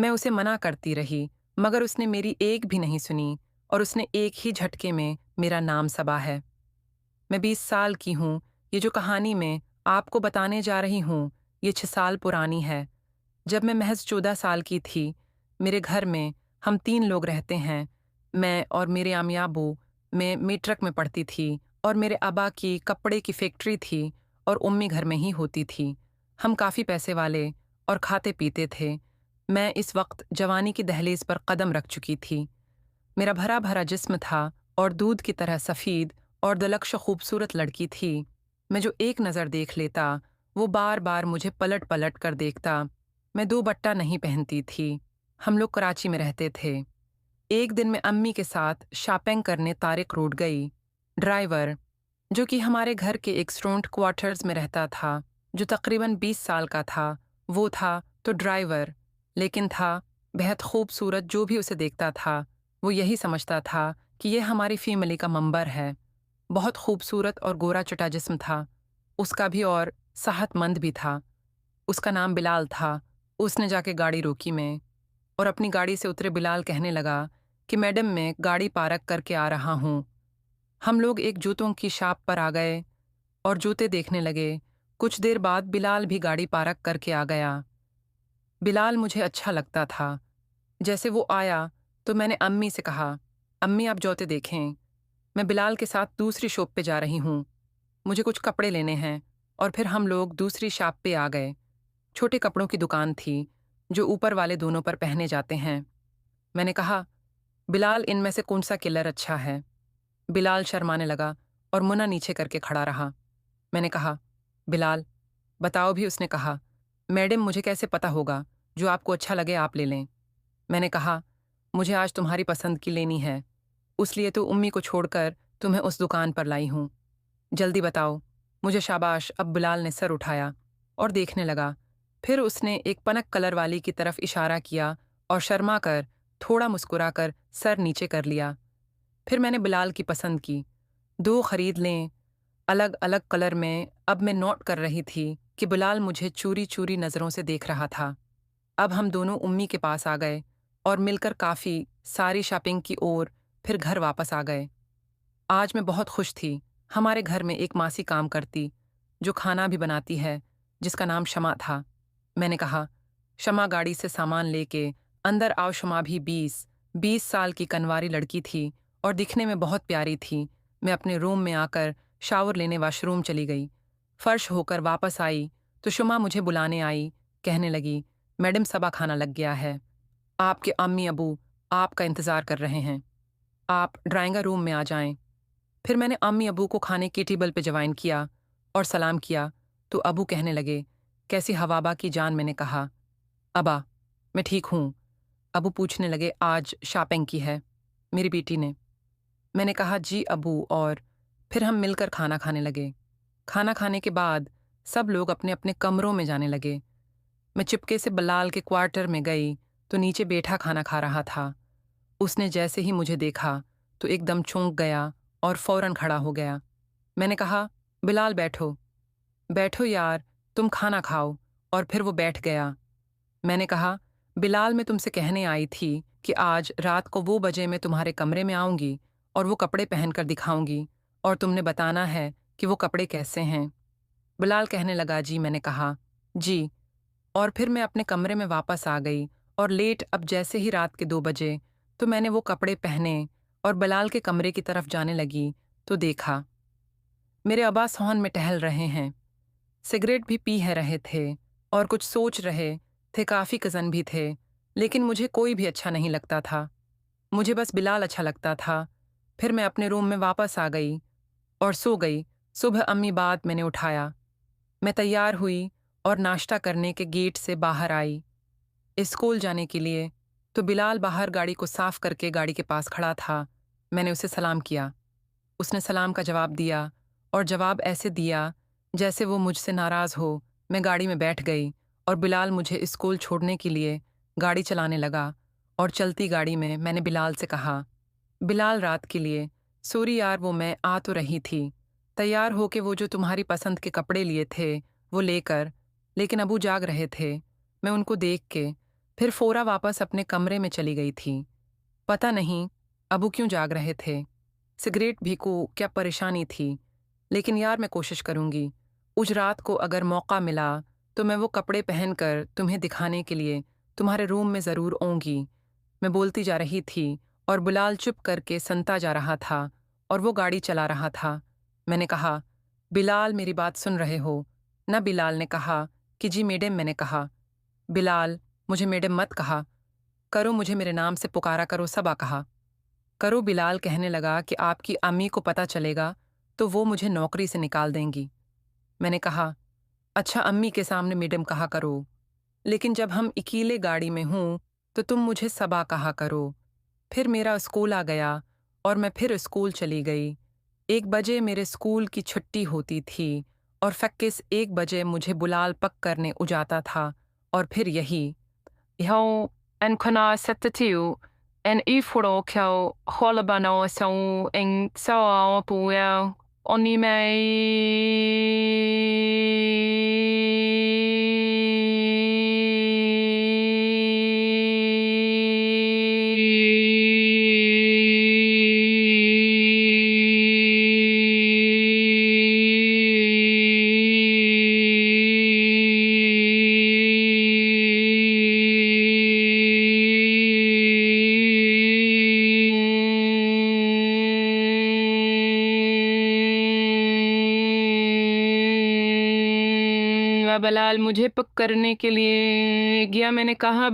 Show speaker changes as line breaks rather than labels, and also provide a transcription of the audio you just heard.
मैं उसे मना करती रही, मगर उसने मेरी एक भी नहीं सुनी और उसने एक ही झटके में मेरा नाम सबा है। मैं 20 साल की हूँ। ये जो कहानी मैं आपको बताने जा रही हूँ, ये 6 साल पुरानी है। जब मैं महज़ 14 साल की थी, मेरे घर में हम 3 लोग रहते हैं। मैं और मेरे अम्मी-अब्बू। मैं मैट्रिक में पढ़ती थी और मेरे अब्बा की कपड़े की फैक्ट्री थी और उम्मी घर में ही होती थी। हम काफ़ी पैसे वाले और खाते-पीते थे। मैं इस वक़्त जवानी की दहलीज़ पर कदम रख चुकी थी। मेरा भरा-भरा जिस्म था और दूध की तरह सफ़ीद और दिलकश खूबसूरत लड़की थी। मैं जो एक नज़र देख लेता, वो बार-बार मुझे पलट-पलट कर देखता। मैं दुपट्टा नहीं पहनती थी। हम लोग कराची में रहते थे। एक दिन मैं अम्मी के साथ शॉपिंग करने तारिक रोड गई। ड्राइवर, जो कि हमारे घर के एक स्टूडेंट क्वार्टर्स में रहता था, जो तकरीबन 20 साल का था, वो था तो ड्राइवर, लेकिन था बेहद खूबसूरत। जो भी उसे देखता था, वो यही समझता था कि ये हमारी फैमिली का मेंबर है। बहुत खूबसूरत और गोरा चटा जिस्म था उसका भी और सेहतमंद भी था। उसका नाम बिलाल था। उसने जाके गाड़ी रोकी मैं और अपनी गाड़ी से उतरे बिलाल कहने लगा कि मैडम मैं गाड़ी पार्क करके आ रहा हूँ। हम लोग एक जूतों की शॉप पर आ गए और जूते देखने लगे। कुछ देर बाद बिलाल भी गाड़ी पार्क करके आ गया। बिलाल मुझे अच्छा लगता था। जैसे वो आया तो मैंने अम्मी से कहा, अम्मी आप जूते देखें। मैं बिलाल के साथ दूसरी शॉप पे जा रही हूँ। मुझे कुछ कपड़े लेने हैं। और फिर हम लोग दूसरी शॉप पे आ गए। छोटे कपड़ों की दुकान थी, जो ऊपर वाले दोनों पर पहने जाते हैं। मैंने कहा, बिलाल इनमें से कौन सा कलर अच्छा है? बिलाल शर्माने लगा और मुन्ना नीचे करके खड़ा रहा। मैंने कहा, बिलाल बताओ भी। उसने कहा, मैडम मुझे कैसे पता होगा? जो आपको अच्छा लगे आप ले लें। मैंने कहा, मुझे आज तुम्हारी पसंद की लेनी है, उसलिए तो उम्मी को छोड़कर तुम्हें उस दुकान पर लाई हूँ। जल्दी बताओ। मुझे शाबाश। अब बिलाल ने सर उठाया और देखने लगा। फिर उसने एक पनक कलर वाली की तरफ इशारा किया और शर्मा कर थोड़ा मुस्कुराकर सर नीचे कर लिया। फिर मैंने बिलाल की पसंद की। 2 खरीद लें, अलग अलग कलर में। अब मैं नोट कर रही थी कि बिलाल मुझे चूरी चूरी नज़रों से देख रहा था। अब हम दोनों उम्मी के पास आ गए और मिलकर काफ़ी सारी शॉपिंग की ओर फिर घर वापस आ गए। आज मैं बहुत खुश थी। हमारे घर में एक मासी काम करती, जो खाना भी बनाती है, जिसका नाम शमा था। मैंने कहा, शमा गाड़ी से सामान लेके अंदर आओ। शमा भी 20 साल की कनवारी लड़की थी और दिखने में बहुत प्यारी थी। मैं अपने रूम में आकर शावर लेने वॉशरूम चली गई। फर्श होकर वापस आई तो शुमा मुझे बुलाने आई। कहने लगी, मैडम सबा खाना लग गया है। आपके अम्मी अबू आपका इंतज़ार कर रहे हैं। आप ड्राइंग रूम में आ जाएं। फिर मैंने अम्मी अबू को खाने की टेबल पे जवाइन किया और सलाम किया तो अबू कहने लगे, कैसी हवाबा की जान? मैंने कहा, अबा मैं ठीक हूँ। अबू पूछने लगे, आज शॉपिंग की है मेरी बेटी ने? मैंने कहा, जी अबू। और फिर हम मिलकर खाना खाने लगे। खाना खाने के बाद सब लोग अपने अपने कमरों में जाने लगे। मैं चुपके से बिलाल के क्वार्टर में गई तो नीचे बैठा खाना खा रहा था। उसने जैसे ही मुझे देखा तो एकदम चौंक गया और फौरन खड़ा हो गया। मैंने कहा, बिलाल बैठो। बैठो यार, तुम खाना खाओ। और फिर वो बैठ गया। मैंने कहा, बिलाल मैं तुमसे कहने आई थी कि आज रात को वो बजे मैं तुम्हारे कमरे में आऊंगी और वो कपड़े पहनकर दिखाऊंगी और तुमने बताना है कि वो कपड़े कैसे हैं। बिलाल कहने लगा, जी। मैंने कहा, जी। और फिर मैं अपने कमरे में वापस आ गई और लेट अब जैसे ही रात के 2 बजे तो मैंने वो कपड़े पहने और बिलाल के कमरे की तरफ जाने लगी तो देखा मेरे अब्बा सोहन में टहल रहे हैं। सिगरेट भी पी है रहे थे और कुछ सोच रहे थे। काफ़ी कज़न भी थे, लेकिन मुझे कोई भी अच्छा नहीं लगता था। मुझे बस बिलाल अच्छा लगता था। फिर मैं अपने रूम में वापस आ गई और सो गई। सुबह अम्मी बाद मैंने उठाया। मैं तैयार हुई और नाश्ता करने के गेट से बाहर आई स्कूल जाने के लिए। तो बिलाल बाहर गाड़ी को साफ करके गाड़ी के पास खड़ा था। मैंने उसे सलाम किया। उसने सलाम का जवाब दिया और जवाब ऐसे दिया जैसे वो मुझसे नाराज़ हो। मैं गाड़ी में बैठ गई और बिलाल मुझे स्कूल छोड़ने के लिए गाड़ी चलाने लगा। और चलती गाड़ी में मैंने बिलाल से कहा, बिलाल रात के लिए सॉरी यार, वो मैं आ तो रही थी तैयार हो के वो जो तुम्हारी पसंद के कपड़े लिए थे वो लेकर, लेकिन अबू जाग रहे थे। मैं उनको देख के फिर फ़ौरा वापस अपने कमरे में चली गई थी। पता नहीं अबू क्यों जाग रहे थे। सिगरेट भी को क्या परेशानी थी, लेकिन यार मैं कोशिश करूंगी। उस रात को अगर मौका मिला तो मैं वो कपड़े पहनकर तुम्हें दिखाने के लिए तुम्हारे रूम में ज़रूर आऊंगी। मैं बोलती जा रही थी और बिलाल चुप करके सुनता जा रहा था और वो गाड़ी चला रहा था। मैंने कहा, बिलाल मेरी बात सुन रहे हो ना? बिलाल ने कहा कि जी मैडम। मैंने कहा, बिलाल मुझे मैडम मत कहा करो, मुझे मेरे नाम से पुकारा करो, सबा कहा करो। बिलाल कहने लगा कि आपकी अम्मी को पता चलेगा तो वो मुझे नौकरी से निकाल देंगी। मैंने कहा, अच्छा अम्मी के सामने मैडम कहा करो, लेकिन जब हम अकेले गाड़ी में हूं तो तुम मुझे सबा कहा करो। फिर मेरा स्कूल आ गया और मैं फिर स्कूल चली गई। 1 बजे मेरे स्कूल की छुट्टी होती थी और फक्किस 1 बजे मुझे बुलाल पक करने उजाता था। और फिर यही Jag en kunna sätta till en ifrån hålla bana så en så på och ni बलाल मुझे पक करने के लिए गया। मैंने कहा,